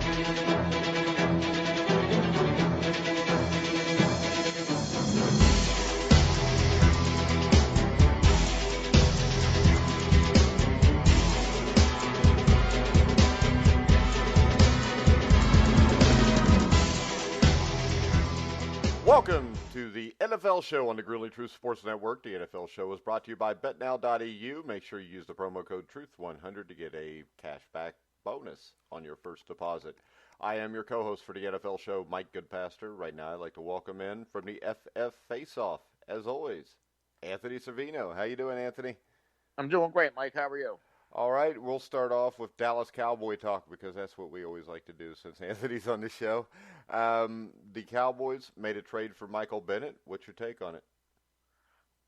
Welcome to the NFL Show on the Grueling Truth Sports Network. The NFL Show is brought to you by BetNow.eu. Make sure you use the promo code TRUTH100 to get a cashback bonus on your first deposit. I am your co-host for the NFL Show, Mike Goodpaster. Right now, I'd like to welcome in from the FF Face-Off, as always, Anthony Cervino. How you doing, Anthony? I'm doing great, Mike. How are you? All right, we'll start off with Dallas Cowboy talk because that's what we always like to do since Anthony's on the show. The Cowboys made a trade for Michael Bennett. What's your take on it?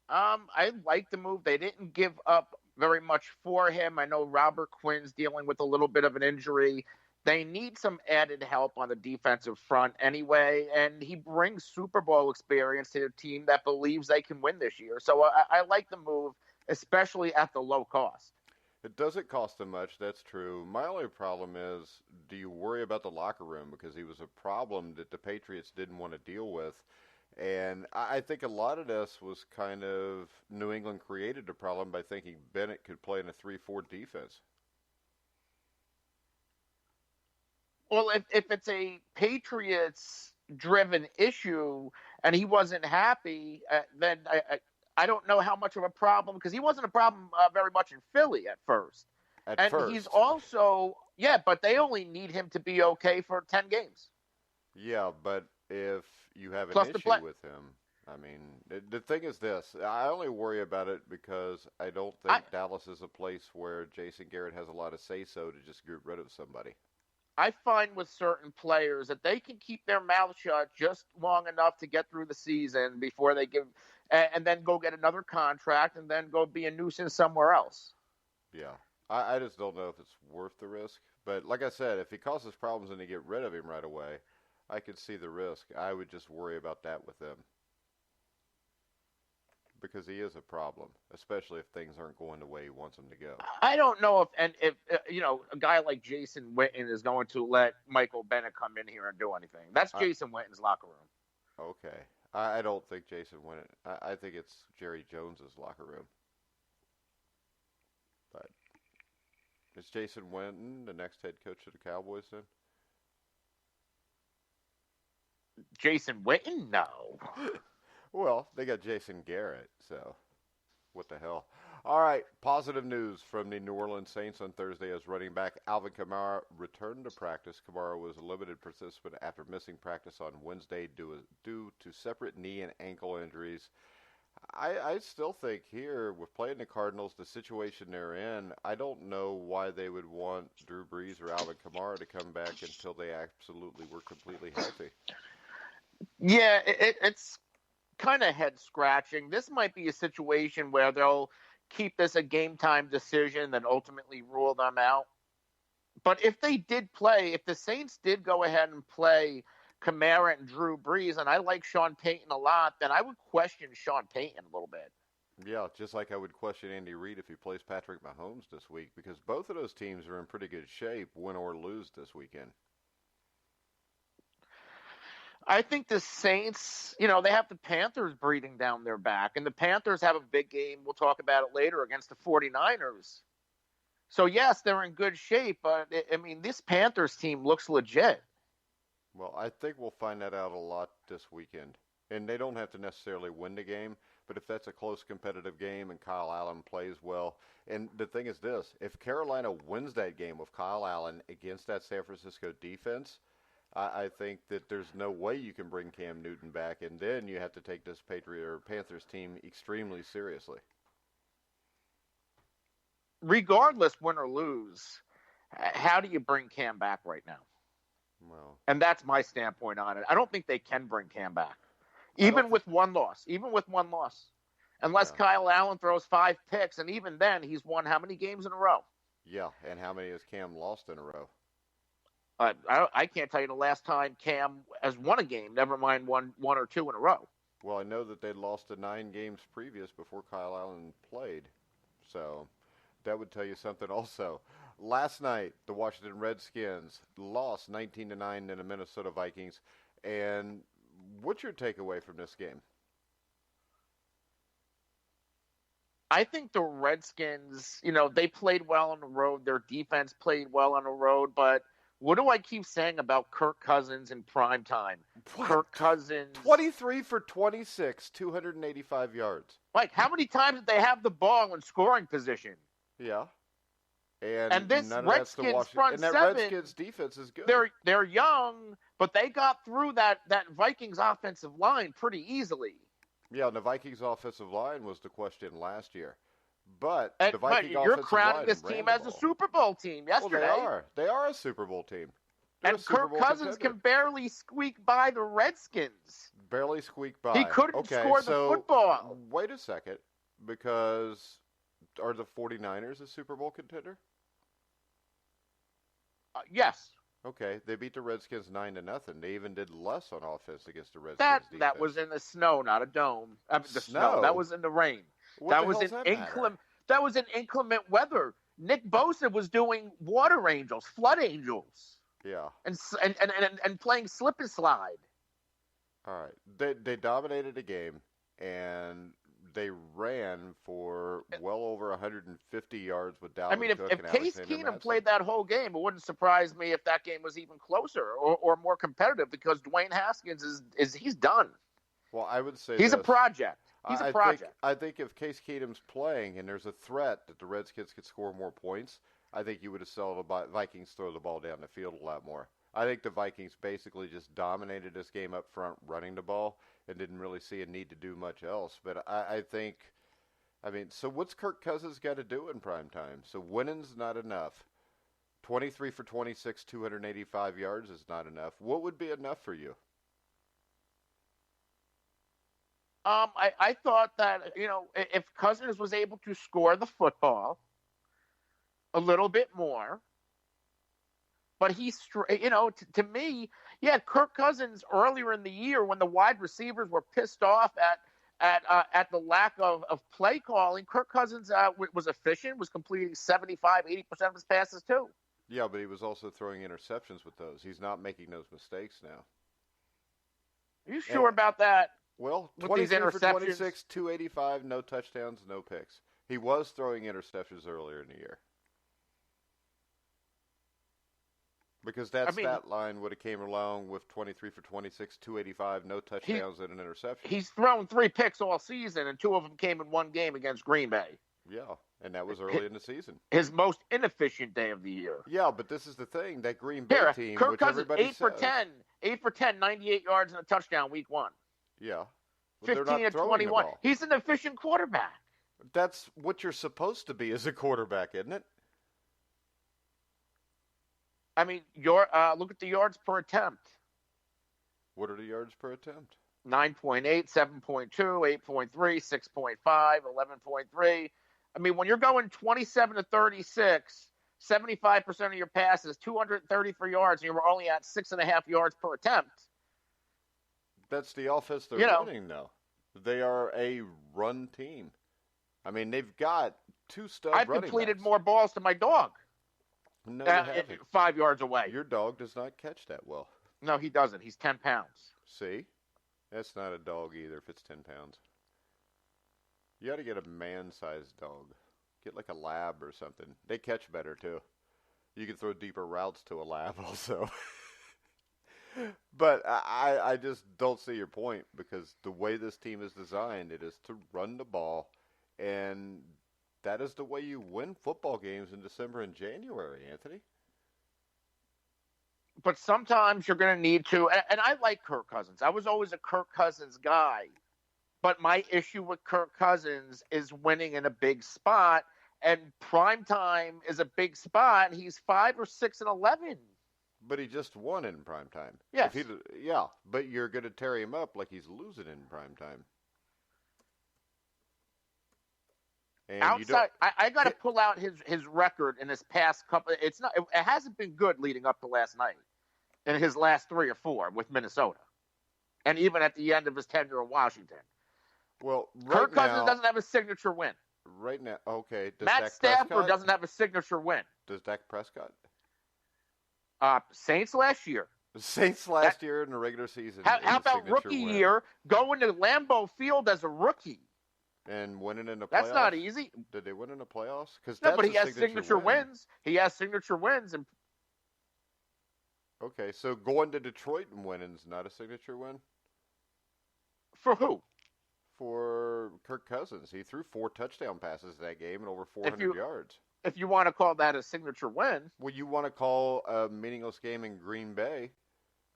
I like the move. They didn't give up very much for him. I know Robert Quinn's dealing with a little bit of an injury. They need some added help on the defensive front anyway, and he brings Super Bowl experience to a team that believes they can win this year. So I like the move, especially at the low cost. It doesn't cost him much, that's true. My only problem is, do you worry about the locker room? Because he was a problem that the Patriots didn't want to deal with. And I think a lot of this was kind of New England created a problem by thinking Bennett could play in a 3-4 defense. Well, if it's a Patriots-driven issue and he wasn't happy, then I don't know how much of a problem, because he wasn't a problem very much in Philly at first. He's also, but they only need him to be okay for 10 games. Yeah, but if you have an Plus issue with him, I mean, the thing is this. I only worry about it because I don't think Dallas is a place where Jason Garrett has a lot of say-so to just get rid of somebody. I find with certain players that they can keep their mouth shut just long enough to get through the season before they give – and then go get another contract and then go be a nuisance somewhere else. Yeah. I just don't know if it's worth the risk. But like I said, if he causes problems and they get rid of him right away, I could see the risk. I would just worry about that with him. Because he is a problem, especially if things aren't going the way he wants them to go. I don't know if a guy like Jason Witten is going to let Michael Bennett come in here and do anything. That's Jason Witten's locker room. Okay. I don't think Jason Witten. I think it's Jerry Jones's locker room. But is Jason Witten the next head coach of the Cowboys then? Jason Witten? No. Well, they got Jason Garrett, so what the hell. All right, positive news from the New Orleans Saints on Thursday as running back Alvin Kamara returned to practice. Kamara was a limited participant after missing practice on Wednesday due to separate knee and ankle injuries. I still think here, with playing the Cardinals, the situation they're in, I don't know why they would want Drew Brees or Alvin Kamara to come back until they absolutely were completely healthy. Yeah, it's kind of head-scratching. This might be a situation where they'll keep this a game-time decision, then ultimately rule them out. But if they did play, if the Saints did go ahead and play Kamara and Drew Brees, and I like Sean Payton a lot, then I would question Sean Payton a little bit. Yeah, just like I would question Andy Reid if he plays Patrick Mahomes this week, because both of those teams are in pretty good shape, win or lose this weekend. I think the Saints, they have the Panthers breathing down their back, and the Panthers have a big game. We'll talk about it later against the 49ers. So, yes, they're in good shape, but, this Panthers team looks legit. Well, I think we'll find that out a lot this weekend. And they don't have to necessarily win the game, but if that's a close competitive game and Kyle Allen plays well, and the thing is this, if Carolina wins that game with Kyle Allen against that San Francisco defense, I think that there's no way you can bring Cam Newton back, and then you have to take this Panthers team extremely seriously. Regardless, win or lose, how do you bring Cam back right now? Well, and that's my standpoint on it. I don't think they can bring Cam back, even with one loss. Unless Kyle Allen throws 5 picks, and even then, he's won how many games in a row? Yeah, and how many has Cam lost in a row? I can't tell you the last time Cam has won a game, never mind one or two in a row. Well, I know that they lost the 9 games previous before Kyle Allen played. So that would tell you something also. Last night, the Washington Redskins lost 19-9 to the Minnesota Vikings. And what's your takeaway from this game? I think the Redskins, they played well on the road. Their defense played well on the road. But what do I keep saying about Kirk Cousins in prime time? What? Kirk Cousins. 23 for 26, 285 yards. Like, how many times did they have the ball in scoring position? Yeah. And this none of that's the Redskins front and that seven, Redskins defense is good. They're young, but they got through that Vikings offensive line pretty easily. Yeah, and the Vikings offensive line was the question last year. But And, the but Viking you're offensive crowning line this ran team the as a ball. Super Bowl team yesterday. Well, they are a Super Bowl team. They're And a Super Kirk Bowl Cousins contender. can barely squeak by the Redskins. Barely squeak by. He couldn't score the football. Wait a second, because are the 49ers a Super Bowl contender? Yes. Okay, they beat the Redskins 9-0. They even did less on offense against the Redskins defense. That was in the snow, not a dome. I mean, the Snow? snow. That was in the rain. What the hell's that matter? That was in inclement weather. Nick Bosa was doing water angels, flood angels, Yeah. and playing slip and slide. All right. They dominated the game, and they ran for well over 150 yards with Dalvin I mean, Cook if and Case Alexander Keenum Madison. played that whole game, it wouldn't surprise me if that game was even closer or more competitive because Dwayne Haskins he's done. Well, I would say He's a this. project. He's a project. I think if Case Keenum's playing and there's a threat that the Redskins could score more points, I think you would have saw the Vikings throw the ball down the field a lot more. I think the Vikings basically just dominated this game up front, running the ball, and didn't really see a need to do much else. But I think, so what's Kirk Cousins got to do in prime time? So winning's not enough. 23 for 26, 285 yards is not enough. What would be enough for you? I thought that, if Cousins was able to score the football a little bit more, but to me, yeah, Kirk Cousins earlier in the year when the wide receivers were pissed off at the lack of play calling, Kirk Cousins was efficient, was completing 75-80% of his passes too. Yeah, but he was also throwing interceptions with those. He's not making those mistakes now. Are you sure about that? Well, with these 23 for interceptions? 26, 285, no touchdowns, no picks. He was throwing interceptions earlier in the year. Because that stat line would have came along with 23 for 26, 285, no touchdowns, and an interception. He's thrown 3 picks all season, and 2 of them came in one game against Green Bay. Yeah, and that was early in the season. His most inefficient day of the year. Yeah, but this is the thing. That Green Bay team, Kirk which Cousins, everybody 8 for 10, 98 yards and a touchdown week 1. Yeah. Well, 15 and 21. He's an efficient quarterback. That's what you're supposed to be as a quarterback, isn't it? I mean, look at the yards per attempt. What are the yards per attempt? 9.8, 7.2, 8.3, 6.5, 11.3. I mean, when you're going 27 to 36, 75% of your passes, 234 yards, and you're only at 6.5 yards per attempt. That's the offense they're running, though. They are a run team. I mean, they've got 2 stud running backs. I've completed more balls to my dog. No, you haven't. 5 yards away. Your dog does not catch that well. No, he doesn't. He's 10 pounds. See? That's not a dog either if it's 10 pounds. You ought to get a man-sized dog. Get like a lab or something. They catch better, too. You can throw deeper routes to a lab also. But I just don't see your point because the way this team is designed, it is to run the ball, and that is the way you win football games in December and January, Anthony. But sometimes you're going to need to, and I like Kirk Cousins. I was always a Kirk Cousins guy. But my issue with Kirk Cousins is winning in a big spot, and primetime is a big spot, and he's 5 or 6 and 11. But he just won in primetime. Yes. Yeah, but you're going to tear him up like he's losing in primetime. Outside, I got to pull out his record in his past couple. It hasn't been good leading up to last night. In his last 3 or 4 with Minnesota, and even at the end of his tenure in Washington. Well, Kirk Cousins doesn't have a signature win. Right now, okay. Matt Stafford doesn't have a signature win. Does Dak Prescott? Saints last year. The Saints last year in the regular season. How about rookie year, going to Lambeau Field as a rookie? And winning in the playoffs? That's not easy. Did they win in the playoffs? No, but he has signature wins. He has signature wins. And okay, so going to Detroit and winning is not a signature win? For who? For Kirk Cousins. He threw 4 touchdown passes that game and over 400 yards. If you want to call that a signature win. Well, you want to call a meaningless game in Green Bay.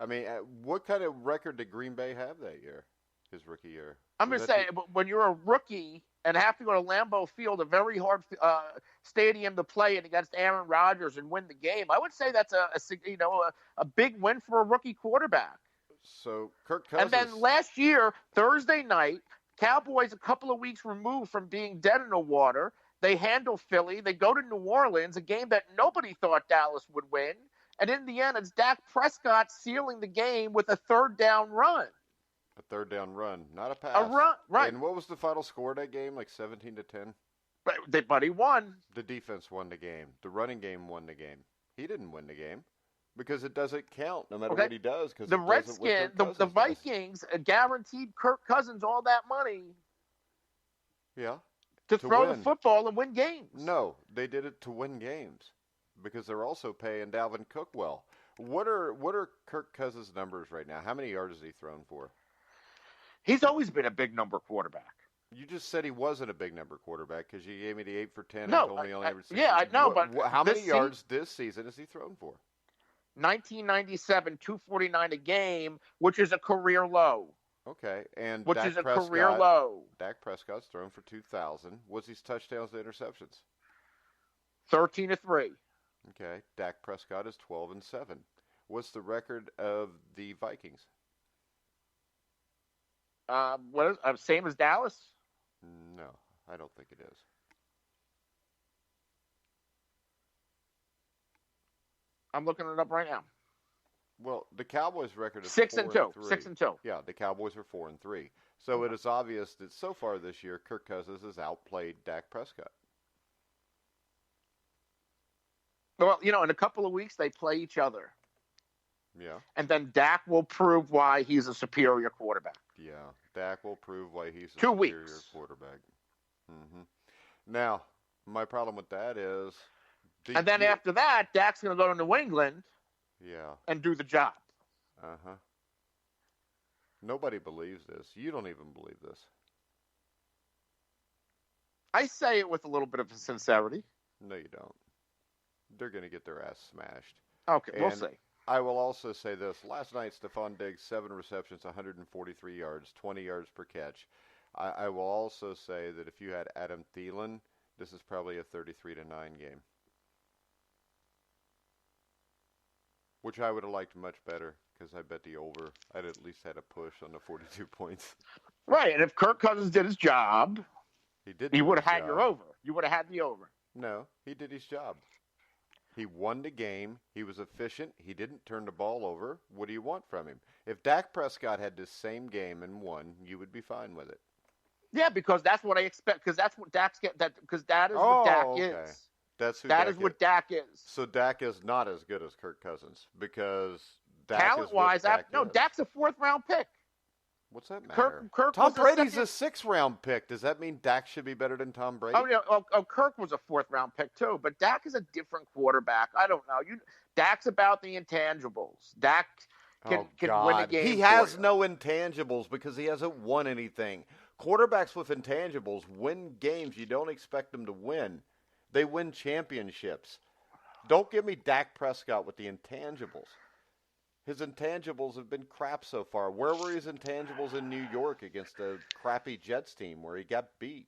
I mean, what kind of record did Green Bay have that year, his rookie year? I'm just saying, when you're a rookie and have to go to Lambeau Field, a very hard stadium to play in against Aaron Rodgers and win the game, I would say that's a big win for a rookie quarterback. So Kirk Cousins. And then last year, Thursday night, Cowboys a couple of weeks removed from being dead in the water. They handle Philly. They go to New Orleans, a game that nobody thought Dallas would win. And in the end, it's Dak Prescott sealing the game with a 3rd down run. A 3rd down run, not a pass. A run, right. And what was the final score of that game? Like 17-10? But he won. The defense won the game. The running game won the game. He didn't win the game because it doesn't count no matter what he does. The Redskins, the Vikings guaranteed Kirk Cousins all that money. Yeah. To throw the football and win games. No, they did it to win games because they're also paying Dalvin Cook well. What are Kirk Cousins' numbers right now? How many yards has he thrown for? He's always been a big number quarterback. You just said he wasn't a big number quarterback because you gave me the 8 for 10 and no, told me only ever 6. Yeah, I know, but how many yards this season has he thrown for? 1997, 249 a game, which is a career low. Okay, and which is a career low. Dak Prescott's thrown for 2,000. What's his touchdowns to interceptions? 13-3. Okay, Dak Prescott is 12-7. What's the record of the Vikings? What is same as Dallas? No, I don't think it is. I'm looking it up right now. Well, the Cowboys' record is 6-2. 4-3. 6-2. Yeah, the Cowboys are 4-3. So it is obvious that so far this year, Kirk Cousins has outplayed Dak Prescott. Well, in a couple of weeks they play each other. Yeah. And then Dak will prove why he's a superior quarterback. Yeah, Dak will prove why he's a 2 superior weeks. quarterback. Mm-hmm. Now, my problem with that is... And then after that, Dak's going to go to New England. Yeah. And do the job. Uh-huh. Nobody believes this. You don't even believe this. I say it with a little bit of sincerity. No, you don't. They're going to get their ass smashed. Okay, we'll see. I will also say this. Last night, Stephon Diggs, 7 receptions, 143 yards, 20 yards per catch. I will also say that if you had Adam Thielen, this is probably a 33-9 game. Which I would have liked much better because I bet the over. I'd at least had a push on the 42 points. Right, and if Kirk Cousins did his job, he would have had your over. You would have had the over. No, he did his job. He won the game. He was efficient. He didn't turn the ball over. What do you want from him? If Dak Prescott had this same game and won, you would be fine with it. Yeah, because that's what I expect. Because that's what Dak's get. Because that is what Dak is. That's who that is what Dak is. So Dak is not as good as Kirk Cousins because Dak talent-wise, Dak's a 4th-round pick. What's that matter? Kirk Tom Brady's a 6th-round pick. Does that mean Dak should be better than Tom Brady? Oh, yeah. Kirk was a 4th-round pick too, but Dak is a different quarterback. I don't know. Dak's about the intangibles. Dak can win a game. He has no intangibles because he hasn't won anything. Quarterbacks with intangibles win games you don't expect them to win. They win championships. Don't give me Dak Prescott with the intangibles. His intangibles have been crap so far. Where were his intangibles in New York against a crappy Jets team where he got beat?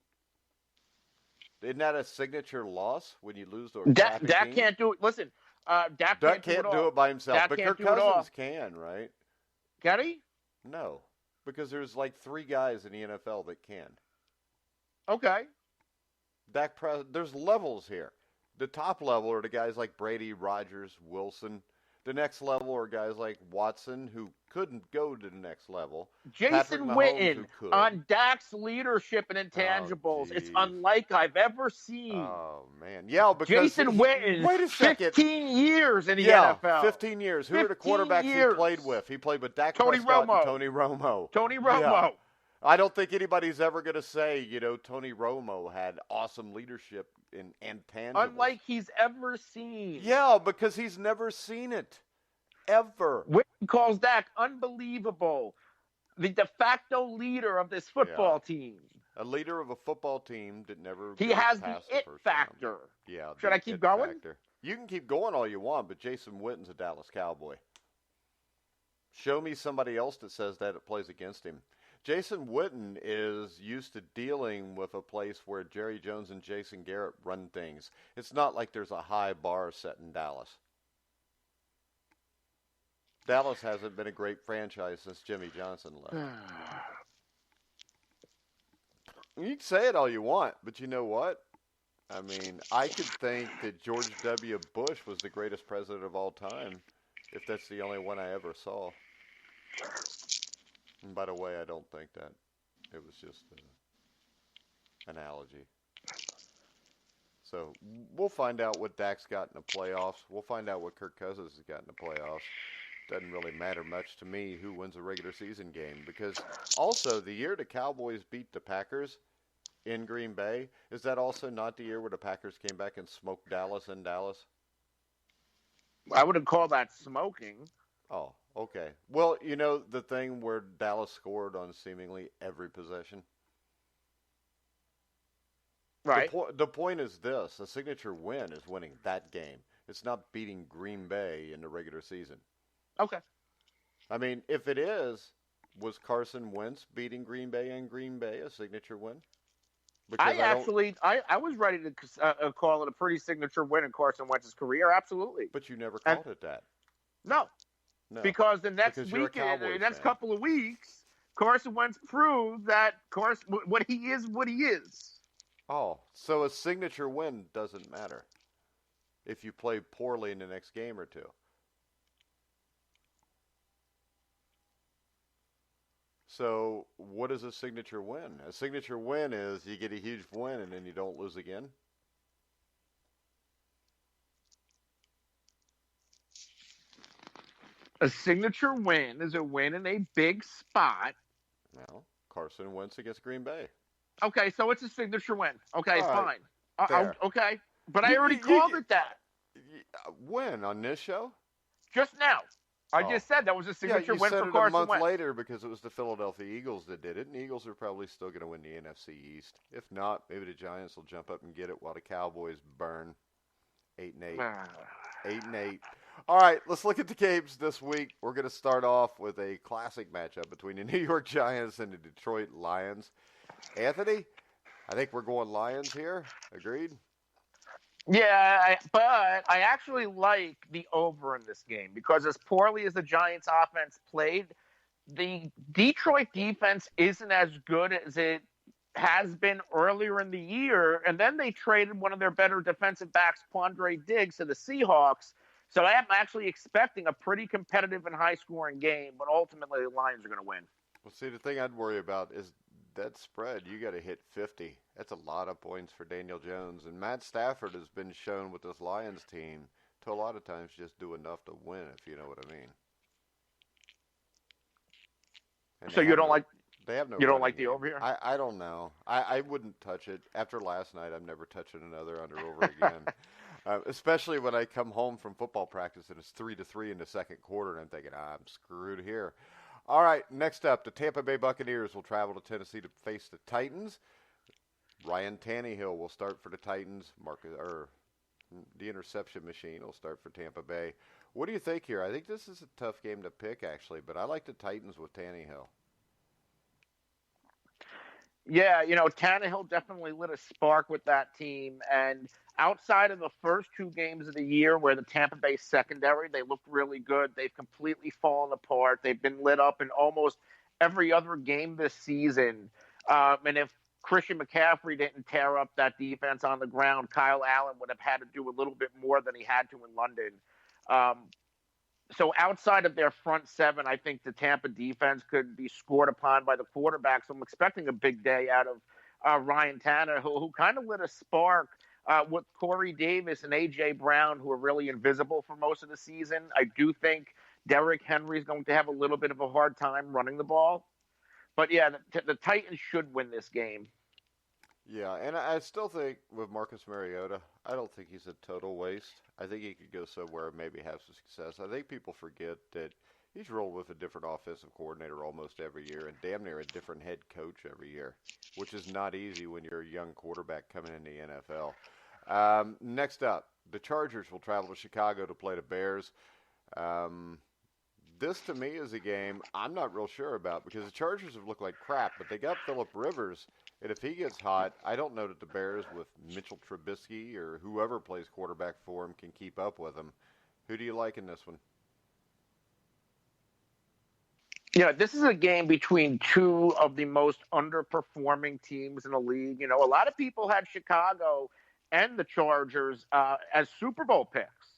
Isn't that a signature loss when you lose to a crappy team? Dak can't do it. Listen, Dak can't do it by himself. Dak but can't Kirk Cousins can, right? Can he? No, because there's like 3 guys in the NFL that can. Okay. There's levels here. The top level are the guys like Brady, Rodgers, Wilson. The next level are guys like Watson, who couldn't go to the next level. Patrick Jason Mahomes, Witten who could. on Dak's leadership and Oh, intangibles. It's jeez. unlike I've ever seen. Oh, man. Yeah, because Jason Witten, wait a second. 15 years in the Yeah, NFL. 15 years. Who are the 15 quarterbacks he years. played with? He played with Dak Tony Prescott and Romo. Tony Romo. Tony Yeah. Romo. I don't think anybody's ever going to say, Tony Romo had awesome leadership and tangibles. Unlike he's ever seen. Yeah, because he's never seen it. Ever. Witten calls Dak unbelievable. The de facto leader of this football team. A leader of a football team that never He goes has past the it first factor. round. Yeah. Should I keep going? Factor. You can keep going all you want, but Jason Witten's a Dallas Cowboy. Show me somebody else that says that it plays against him. Jason Witten is used to dealing with a place where Jerry Jones and Jason Garrett run things. It's not like there's a high bar set in Dallas. Dallas hasn't been a great franchise since Jimmy Johnson left. You can say it all you want, but you know what? I mean, I could think that George W. Bush was the greatest president of all time, if that's the only one I ever saw. And by the way, I don't think that. It was just an analogy. So we'll find out what Dak's got in the playoffs. We'll find out what Kirk Cousins has got in the playoffs. Doesn't really matter much to me who wins a regular season game, because also the year the Cowboys beat the Packers in Green Bay, is that also not the year where the Packers came back and smoked Dallas in Dallas? I wouldn't call that smoking. Oh, okay. Well, the thing where Dallas scored on seemingly every possession? Right. The point is this. A signature win is winning that game. It's not beating Green Bay in the regular season. Okay. I mean, if it is, was Carson Wentz beating Green Bay in Green Bay a signature win? Because I was ready to call it a pretty signature win in Carson Wentz's career. Absolutely. But you never called it that. No. Because the next week, the next couple of weeks, Carson Wentz proved that what he is. Oh, so a signature win doesn't matter if you play poorly in the next game or two. So what is a signature win? A signature win is you get a huge win and then you don't lose again? A signature win is a win in a big spot. No, Carson Wentz against Green Bay. Okay, so it's a signature win. Okay, right. Fine. Okay, but I already called it that. When? On this show? Just now. I just said that was a signature win for Carson Wentz. You said it a month later because it was the Philadelphia Eagles that did it, and the Eagles are probably still going to win the NFC East. If not, maybe the Giants will jump up and get it while the Cowboys burn 8-8. 8-8. All right, let's look at the games this week. We're going to start off with a classic matchup between the New York Giants and the Detroit Lions. Anthony, I think we're going Lions here. Agreed? Yeah, but I actually like the over in this game because as poorly as the Giants offense played, the Detroit defense isn't as good as it has been earlier in the year. And then they traded one of their better defensive backs, Quandre Diggs, to the Seahawks. So I am actually expecting a pretty competitive and high-scoring game, but ultimately the Lions are going to win. Well, see, the thing I'd worry about is that spread. You got to hit 50. That's a lot of points for Daniel Jones. And Matt Stafford has been shown with this Lions team to a lot of times just do enough to win, if you know what I mean. And so you don't like they have no you don't like the game. over here? I don't know. I wouldn't touch it. After last night, I'm never touching another under over again. Especially when I come home from football practice and it's 3-3 in the second quarter, and I'm thinking, I'm screwed here. All right, next up, the Tampa Bay Buccaneers will travel to Tennessee to face the Titans. Ryan Tannehill will start for the Titans. The interception machine will start for Tampa Bay. What do you think here? I think this is a tough game to pick, actually, but I like the Titans with Tannehill. Yeah, Tannehill definitely lit a spark with that team. And outside of the first two games of the year where the Tampa Bay secondary, they looked really good. They've completely fallen apart. They've been lit up in almost every other game this season. And if Christian McCaffrey didn't tear up that defense on the ground, Kyle Allen would have had to do a little bit more than he had to in London. So outside of their front seven, I think the Tampa defense could be scored upon by the quarterback. So I'm expecting a big day out of Ryan Tanner, who kind of lit a spark with Corey Davis and A.J. Brown, who are really invisible for most of the season. I do think Derrick Henry is going to have a little bit of a hard time running the ball. But yeah, the Titans should win this game. Yeah, and I still think with Marcus Mariota, I don't think he's a total waste. I think he could go somewhere and maybe have some success. I think people forget that he's rolled with a different offensive coordinator almost every year and damn near a different head coach every year, which is not easy when you're a young quarterback coming in the NFL. Next up, the Chargers will travel to Chicago to play the Bears. This to me is a game I'm not real sure about because the Chargers have looked like crap, but they got Phillip Rivers, and if he gets hot, I don't know that the Bears with Mitchell Trubisky or whoever plays quarterback for him can keep up with him. Who do you like in this one? Yeah, this is a game between two of the most underperforming teams in the league. You know, a lot of people had Chicago and the Chargers as Super Bowl picks.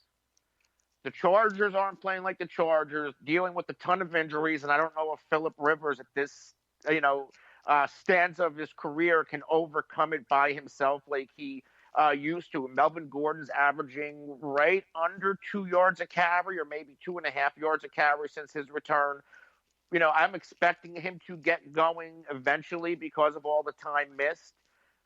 The Chargers aren't playing like the Chargers, dealing with a ton of injuries, and I don't know if Phillip Rivers at this, stanza of his career can overcome it by himself like he used to. Melvin Gordon's averaging right under 2 yards a carry or maybe 2.5 yards a carry since his return. You know, I'm expecting him to get going eventually because of all the time missed.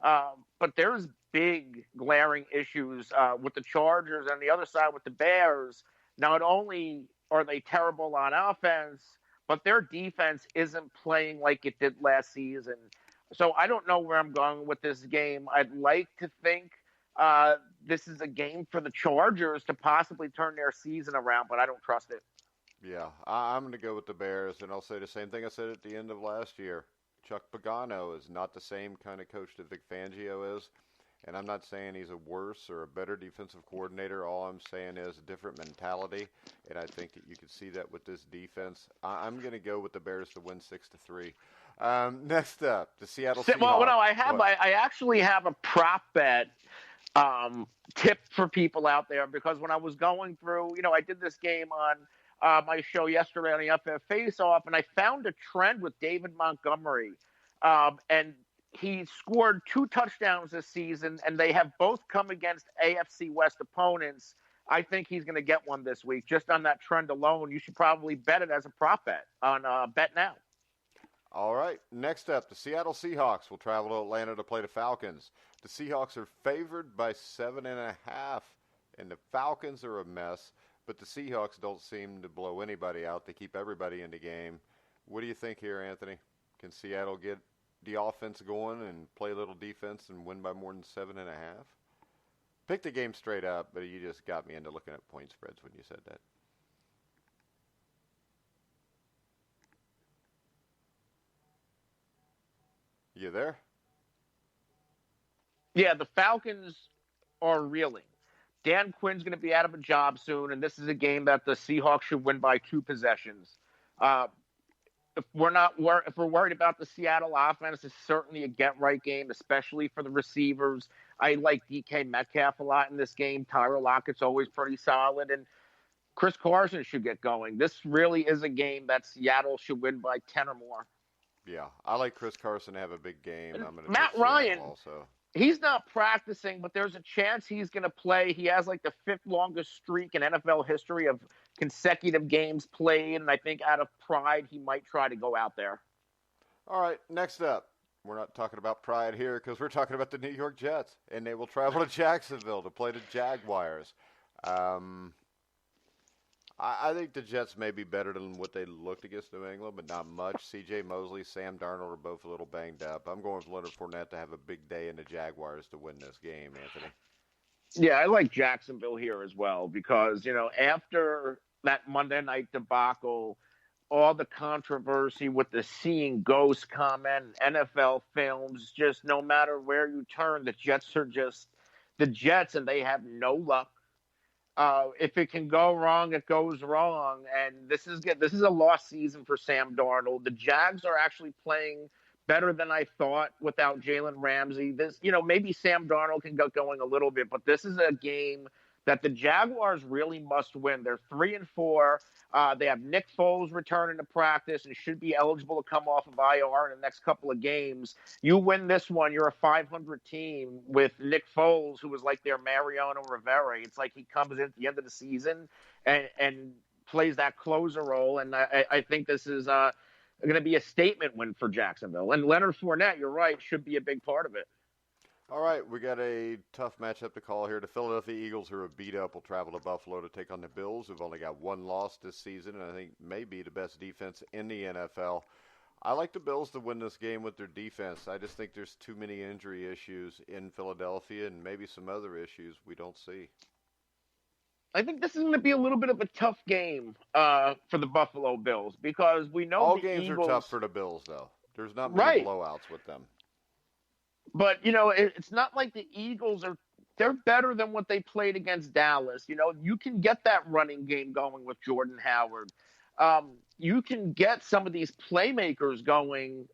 But there's big glaring issues with the Chargers and the other side with the Bears. Not only are they terrible on offense, but their defense isn't playing like it did last season. So I don't know where I'm going with this game. I'd like to think this is a game for the Chargers to possibly turn their season around, but I don't trust it. Yeah, I'm going to go with the Bears, and I'll say the same thing I said at the end of last year. Chuck Pagano is not the same kind of coach that Vic Fangio is, and I'm not saying he's a worse or a better defensive coordinator. All I'm saying is a different mentality, and I think that you can see that with this defense. I'm going to go with the Bears to win 6-3. Next up, the Seattle Seahawks. Well, no, I actually have a prop bet tip for people out there because when I was going through, I did this game on my show yesterday on the FF Face Off, and I found a trend with David Montgomery. And he scored 2 touchdowns this season, and they have both come against AFC West opponents. I think he's going to get one this week. Just on that trend alone, you should probably bet it as a prop bet on Bet Now. All right. Next up, the Seattle Seahawks will travel to Atlanta to play the Falcons. The Seahawks are favored by 7.5, and the Falcons are a mess. But the Seahawks don't seem to blow anybody out. They keep everybody in the game. What do you think here, Anthony? Can Seattle get the offense going and play a little defense and win by more than 7.5? Pick the game straight up, but you just got me into looking at point spreads when you said that. You there? Yeah, the Falcons are reeling. Dan Quinn's going to be out of a job soon, and this is a game that the Seahawks should win by 2 possessions. If we're worried about the Seattle offense, it's certainly a get-right game, especially for the receivers. I like DK Metcalf a lot in this game. Tyler Lockett's always pretty solid, and Chris Carson should get going. This really is a game that Seattle should win by 10 or more. Yeah, I like Chris Carson to have a big game. I'm going to Matt Ryan also. He's not practicing, but there's a chance he's going to play. He has like the 5th longest streak in NFL history of consecutive games played, and I think out of pride, he might try to go out there. All right, next up. We're not talking about pride here because we're talking about the New York Jets, and they will travel to Jacksonville to play the Jaguars. I think the Jets may be better than what they looked against New England, but not much. C.J. Mosley, Sam Darnold are both a little banged up. I'm going with Leonard Fournette to have a big day in the Jaguars to win this game, Anthony. Yeah, I like Jacksonville here as well because, after that Monday night debacle, all the controversy with the seeing ghosts comment, NFL films, just no matter where you turn, the Jets are just the Jets, and they have no luck. If it can go wrong, it goes wrong. And this is a lost season for Sam Darnold. The Jags are actually playing better than I thought without Jalen Ramsey. Maybe Sam Darnold can get going a little bit, but this is a game that the Jaguars really must win. They're 3-4. They have Nick Foles returning to practice and should be eligible to come off of IR in the next couple of games. You win this one, you're a 500 team with Nick Foles, who was like their Mariano Rivera. It's like he comes in at the end of the season and plays that closer role. And I think this is going to be a statement win for Jacksonville. And Leonard Fournette, you're right, should be a big part of it. All right, we got a tough matchup to call here. The Philadelphia Eagles, who are beat up, will travel to Buffalo to take on the Bills, who've only got one loss this season, and I think may be the best defense in the NFL. I like the Bills to win this game with their defense. I just think there's too many injury issues in Philadelphia and maybe some other issues we don't see. I think this is going to be a little bit of a tough game for the Buffalo Bills because we know all the games Eagles are tough for the Bills, though. There's not many blowouts with them. But, it's not like the Eagles they're better than what they played against Dallas. You can get that running game going with Jordan Howard. You can get some of these playmakers going.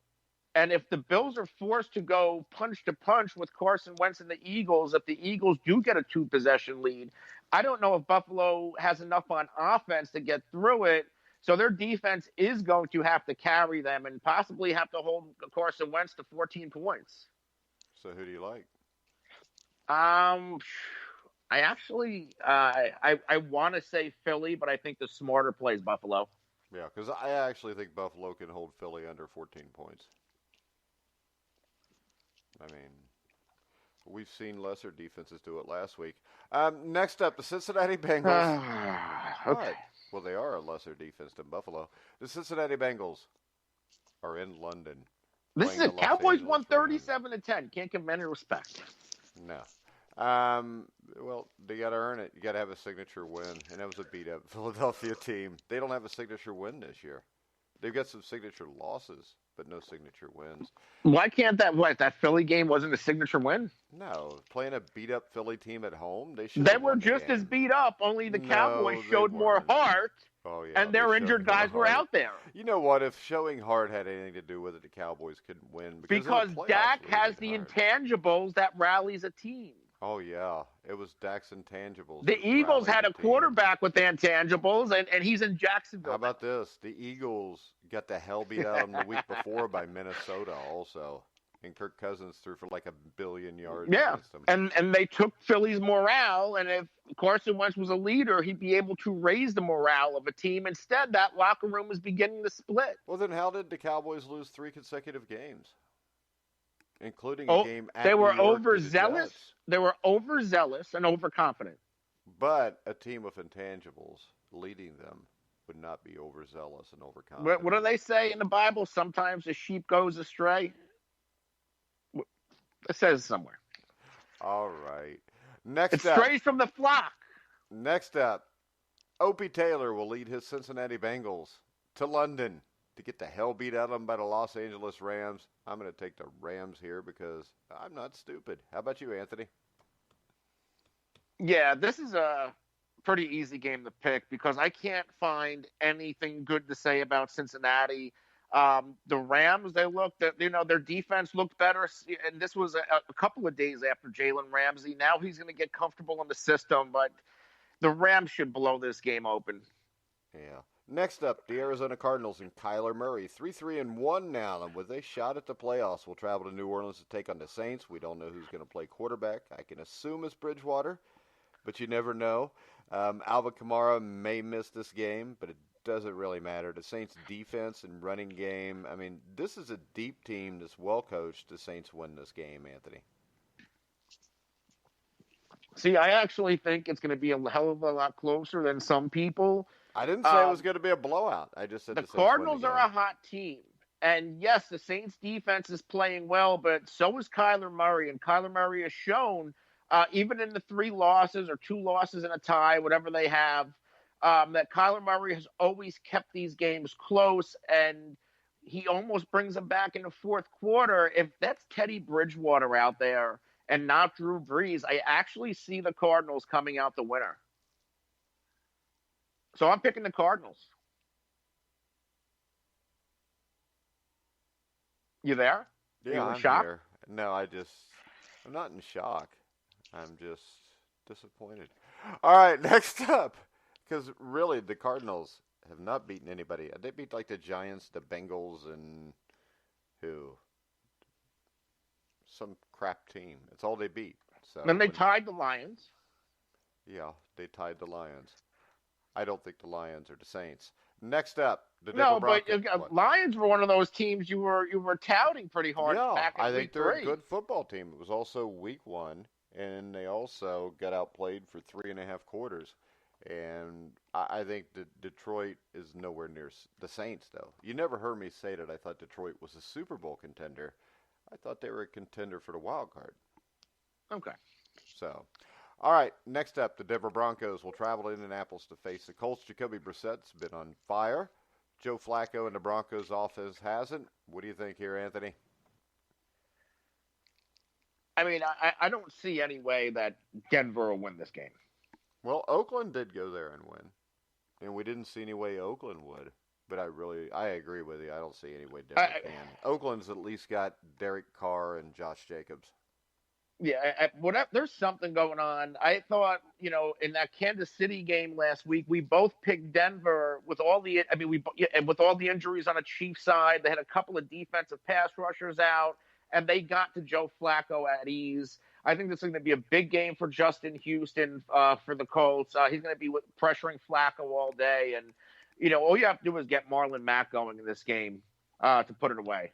And if the Bills are forced to go punch to punch with Carson Wentz and the Eagles, if the Eagles do get a 2-possession lead, I don't know if Buffalo has enough on offense to get through it. So their defense is going to have to carry them and possibly have to hold Carson Wentz to 14 points. So who do you like? I actually I want to say Philly, but I think the smarter plays Buffalo. Yeah, because I actually think Buffalo can hold Philly under 14 points. I mean, we've seen lesser defenses do it last week. Next up, the Cincinnati Bengals. Okay. Well, they are a lesser defense than Buffalo. The Cincinnati Bengals are in London. This is it. Cowboys won 37-10. Can't give them any respect. No. Well, they got to earn it. You got to have a signature win, and that was a beat-up Philadelphia team. They don't have a signature win this year. They've got some signature losses, but no signature wins. Why can't that Philly game wasn't a signature win? No, playing a beat-up Philly team at home, they were just as beat up. Only the Cowboys showed more heart. Oh, yeah, and their injured guys were out there. You know what? If showing heart had anything to do with it, the Cowboys couldn't win. Because Dak has the intangibles that rallies a team. Oh, yeah. It was Dak's intangibles. The Eagles had a quarterback with intangibles, and he's in Jacksonville. How about this? The Eagles got the hell beat out of them the week before by Minnesota also. And Kirk Cousins threw for like 1 billion yards. Yeah, and they took Philly's morale, and if Carson Wentz was a leader, he'd be able to raise the morale of a team. Instead, that locker room is beginning to split. Well, then how did the Cowboys lose 3 consecutive games? Including a game at They were New York overzealous. They were overzealous and overconfident. But a team with intangibles leading them would not be overzealous and overconfident. What do they say in the Bible? Sometimes a sheep goes astray. It says somewhere. All right. Next it up. It strays from the flock. Next up, Opie Taylor will lead his Cincinnati Bengals to London to get the hell beat out of them by the Los Angeles Rams. I'm going to take the Rams here because I'm not stupid. How about you, Anthony? Yeah, this is a pretty easy game to pick because I can't find anything good to say about Cincinnati. The Rams, their defense looked better, and this was a couple of days after Jalen Ramsey. Now he's going to get comfortable in the system, but the Rams should blow this game open. Yeah. Next up, the Arizona Cardinals and Kyler Murray, 3-3-1 now, and with a shot at the playoffs, will travel to New Orleans to take on the Saints. We don't know who's going to play quarterback. I can assume it's Bridgewater, but you never know. Alvin Kamara may miss this game, but it doesn't really matter. The Saints' defense and running game, I mean, this is a deep team that's well coached. The Saints win this game, Anthony. See, I actually think it's going to be a hell of a lot closer than some people. I didn't say it was going to be a blowout. I just said the Cardinals are a hot team. And yes, the Saints defense is playing well, but so is Kyler Murray. And Kyler Murray has shown, even in the 3 losses or 2 losses and a tie, whatever they have, that Kyler Murray has always kept these games close. And he almost brings them back in the fourth quarter. If that's Teddy Bridgewater out there and not Drew Brees, I actually see the Cardinals coming out the winner. So I'm picking the Cardinals. You there? Yeah, I'm here. No, I'm not in shock. I'm just disappointed. All right, next up, because really the Cardinals have not beaten anybody. They beat like the Giants, the Bengals, and who? Some crap team. It's all they beat. Then So they when tied the Lions. yeah, they tied the Lions. I don't think the Lions are the Saints. Next up, the Denver No, but Broncos. What? Lions were one of those teams you were touting pretty hard Yeah, back I in think week they're a 3. good football team. It was also week 1, and they also got outplayed for 3.5 quarters. And I think that Detroit is nowhere near the Saints, though. You never heard me say that I thought Detroit was a Super Bowl contender. I thought they were a contender for the wild card. Okay. So, all right, next up, the Denver Broncos will travel to Indianapolis to face the Colts. Jacoby Brissett's been on fire. Joe Flacco and the Broncos offense hasn't. What do you think here, Anthony? I mean, I don't see any way that Denver will win this game. Well, Oakland did go there and win, and we didn't see any way Oakland would. But I agree with you. I don't see any way Denver can. Oakland's at least got Derek Carr and Josh Jacobs. Yeah, there's something going on. I thought, in that Kansas City game last week, we both picked Denver with all the. I mean, with all the injuries on the Chiefs side, they had a couple of defensive pass rushers out, and they got to Joe Flacco at ease. I think this is going to be a big game for Justin Houston for the Colts. He's going to be pressuring Flacco all day, and all you have to do is get Marlon Mack going in this game to put it away.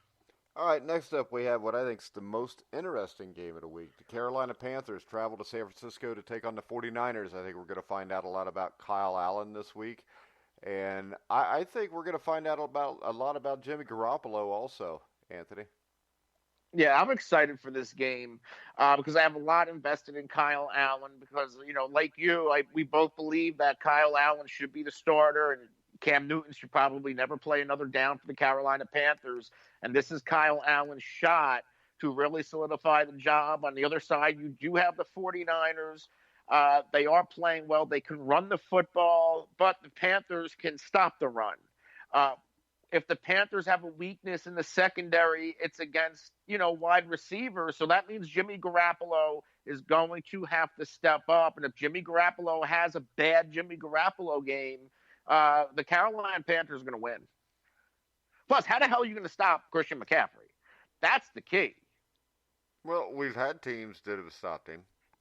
All right, next up we have what I think is the most interesting game of the week. The Carolina Panthers travel to San Francisco to take on the 49ers. I think we're going to find out a lot about Kyle Allen this week. And I think we're going to find out a lot about Jimmy Garoppolo also, Anthony. Yeah, I'm excited for this game because I have a lot invested in Kyle Allen because, like you, we both believe that Kyle Allen should be the starter and Cam Newton should probably never play another down for the Carolina Panthers. And this is Kyle Allen's shot to really solidify the job. On the other side, you do have the 49ers. They are playing well. They can run the football, but the Panthers can stop the run. If the Panthers have a weakness in the secondary, it's against, wide receivers. So that means Jimmy Garoppolo is going to have to step up. And if Jimmy Garoppolo has a bad Jimmy Garoppolo game, the Carolina Panthers are going to win. Plus, how the hell are you going to stop Christian McCaffrey? That's the key. Well, we've had teams that have stopped him.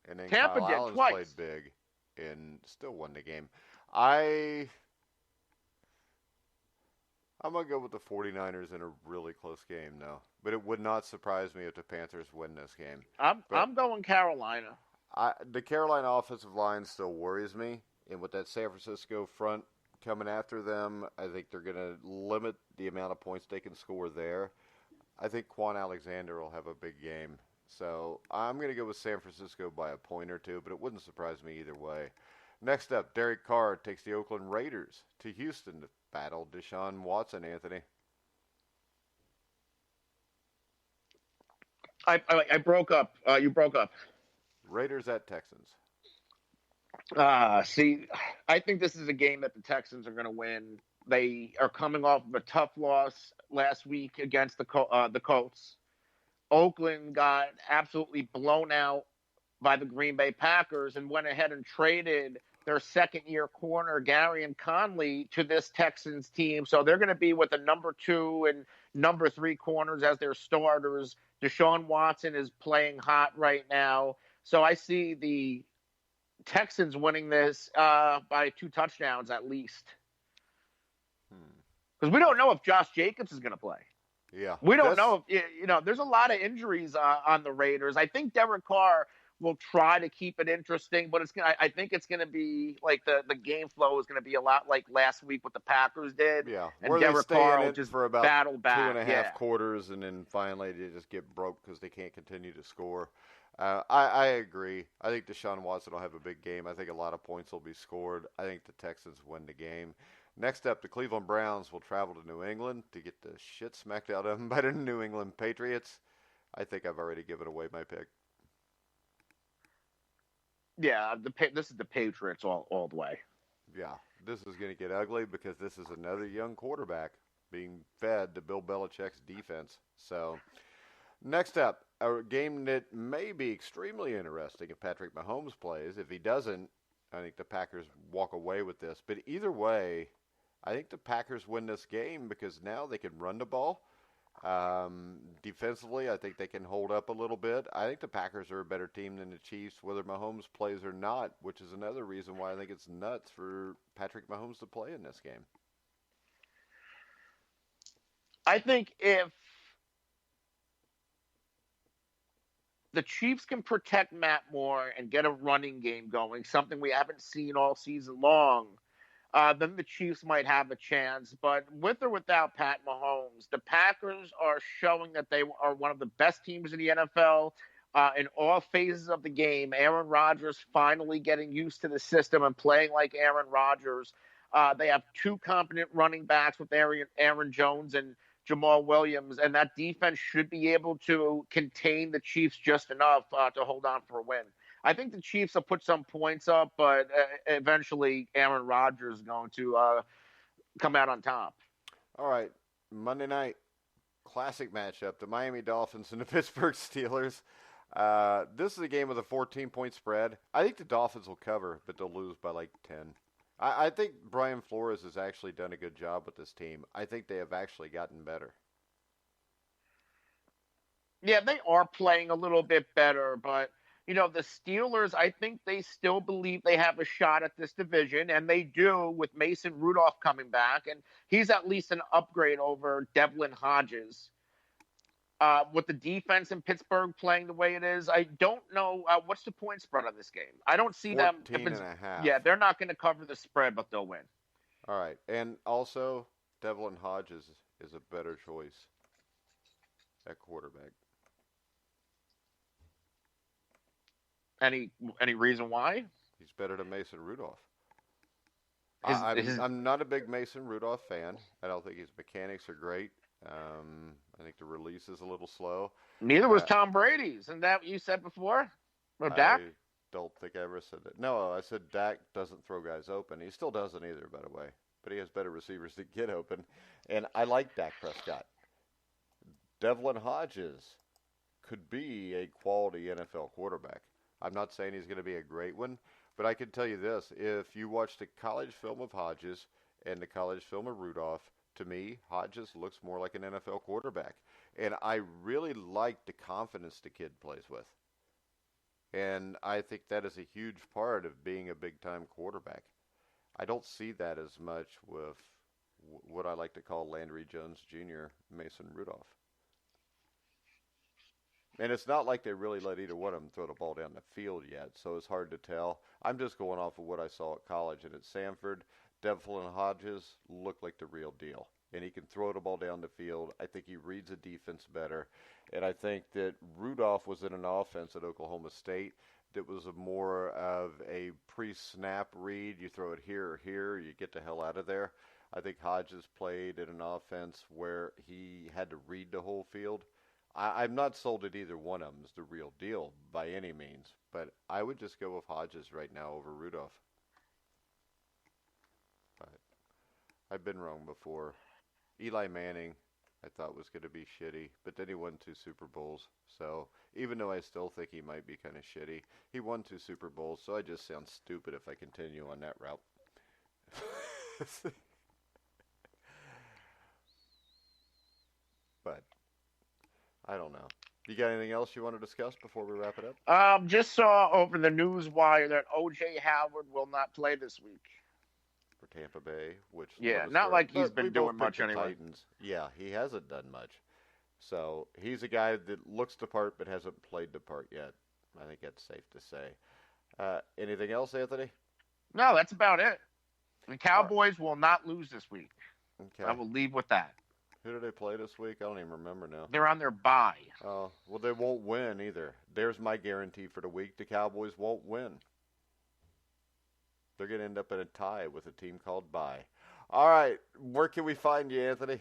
And then Tampa Kyle did Allen's twice. played big and still won the game. I'm going to go with the 49ers in a really close game, though. But it would not surprise me if the Panthers win this game. I'm going Carolina. The Carolina offensive line still worries me. And with that San Francisco front coming after them, I think they're going to limit the amount of points they can score there. I think Quan Alexander will have a big game. So I'm going to go with San Francisco by a point or two, but it wouldn't surprise me either way. Next up, Derek Carr takes the Oakland Raiders to Houston to battle Deshaun Watson, Anthony. I broke up. You broke up. Raiders at Texans. See, I think this is a game that the Texans are going to win. They are coming off of a tough loss last week against the Colts. Oakland got absolutely blown out by the Green Bay Packers and went ahead and traded their second-year corner, Gary and Conley, to this Texans team. So they're going to be with the number 2 and number 3 corners as their starters. Deshaun Watson is playing hot right now. So I see the Texans winning this by 2 touchdowns at least. Because we don't know if Josh Jacobs is going to play. Yeah. We don't know if, there's a lot of injuries on the Raiders. I think Derek Carr will try to keep it interesting, but I think it's going to be like the game flow is going to be a lot like last week what the Packers did. Yeah. And Where Derek they Carr in will it just for about battle back. 2.5 quarters, and then finally they just get broke because they can't continue to score. I agree. I think Deshaun Watson will have a big game. I think a lot of points will be scored. I think the Texans win the game. Next up, the Cleveland Browns will travel to New England to get the shit smacked out of them by the New England Patriots. I think I've already given away my pick. Yeah, this is the Patriots all the way. Yeah, this is going to get ugly because this is another young quarterback being fed to Bill Belichick's defense. So, next up, a game that may be extremely interesting if Patrick Mahomes plays. If he doesn't, I think the Packers walk away with this. But either way, I think the Packers win this game because now they can run the ball. Defensively, I think they can hold up a little bit. I think the Packers are a better team than the Chiefs, whether Mahomes plays or not, which is another reason why I think it's nuts for Patrick Mahomes to play in this game. I think if the Chiefs can protect Matt Moore and get a running game going, something we haven't seen all season long, then the Chiefs might have a chance. But with or without Pat Mahomes, the Packers are showing that they are one of the best teams in the NFL in all phases of the game. Aaron Rodgers finally getting used to the system and playing like Aaron Rodgers. They have two competent running backs with Aaron Jones and Jamal Williams, and that defense should be able to contain the Chiefs just enough to hold on for a win. I think the Chiefs will put some points up, but eventually Aaron Rodgers is going to come out on top. All right, Monday night, classic matchup, the Miami Dolphins and the Pittsburgh Steelers. This is a game with a 14-point spread. I think the Dolphins will cover, but they'll lose by like 10. I think Brian Flores has actually done a good job with this team. I think they have actually gotten better. Yeah, they are playing a little bit better, but the Steelers, I think they still believe they have a shot at this division, and they do with Mason Rudolph coming back, and he's at least an upgrade over Devlin Hodges. With the defense in Pittsburgh playing the way it is, I don't know what's the point spread on this game. I don't see 14 them. and a half. Yeah, they're not going to cover the spread, but they'll win. All right, and also Devlin Hodges is a better choice at quarterback. Any reason why? He's better than Mason Rudolph. I'm not a big Mason Rudolph fan. I don't think his mechanics are great. I think the release is a little slow. Neither was Tom Brady's. Isn't that what you said before? Or Dak? I don't think I ever said that. No, I said Dak doesn't throw guys open. He still doesn't either, by the way. But he has better receivers that get open. And I like Dak Prescott. Devlin Hodges could be a quality NFL quarterback. I'm not saying he's going to be a great one, but I can tell you this. If you watch the college film of Hodges and the college film of Rudolph, to me, Hodges looks more like an NFL quarterback. And I really like the confidence the kid plays with. And I think that is a huge part of being a big-time quarterback. I don't see that as much with what I like to call Landry Jones Jr., Mason Rudolph. And it's not like they really let either one of them throw the ball down the field yet, so it's hard to tell. I'm just going off of what I saw at college. And at Samford, Devlin Hodges looked like the real deal. And he can throw the ball down the field. I think he reads the defense better. And I think that Rudolph was in an offense at Oklahoma State that was more of a pre-snap read. You throw it here or here, you get the hell out of there. I think Hodges played in an offense where he had to read the whole field. I'm not sold that either one of them is the real deal by any means, but I would just go with Hodges right now over Rudolph. But I've been wrong before. Eli Manning, I thought was going to be shitty, but then he won 2 Super Bowls. So even though I still think he might be kind of shitty, he won 2 Super Bowls, so I just sound stupid if I continue on that route. But I don't know. You got anything else you want to discuss before we wrap it up? Just saw over the news wire that O.J. Howard will not play this week. For Tampa Bay, which not like he's been doing much anyway. Titans. Yeah, he hasn't done much. So he's a guy that looks the part but hasn't played the part yet. I think that's safe to say. Anything else, Anthony? No, that's about it. The Cowboys will not lose this week. Okay. I will leave with that. Who do they play this week? I don't even remember now. They're on their bye. Oh, well, they won't win either. There's my guarantee for the week. The Cowboys won't win. They're going to end up in a tie with a team called Bye. All right. Where can we find you, Anthony?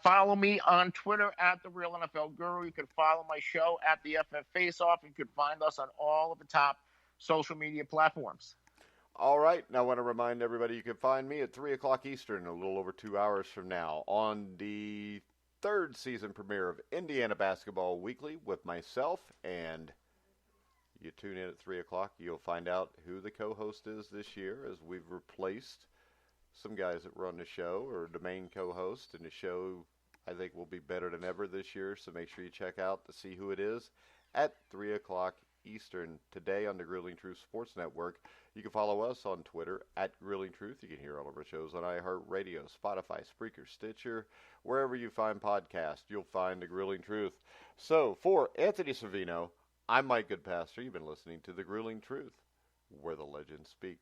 Follow me on Twitter at The Real NFL Guru. You can follow my show at the FF Face Off. You can find us on all of the top social media platforms. All right. Now I want to remind everybody you can find me at 3 o'clock Eastern, a little over 2 hours from now, on the 3rd season premiere of Indiana Basketball Weekly with myself and You tune in at 3 o'clock, you'll find out who the co-host is this year, as we've replaced some guys that run the show, or the main co-host, and the show I think will be better than ever this year, so make sure you check out to see who it is at 3 o'clock Eastern today on the Grilling Truth Sports Network. You can follow us on Twitter at Grilling Truth. You can hear all of our shows on iHeartRadio, Spotify, Spreaker, Stitcher. Wherever you find podcasts, you'll find the Grilling Truth. So for Anthony Cervino, I'm Mike Goodpaster. You've been listening to the Grilling Truth, where the legends speak.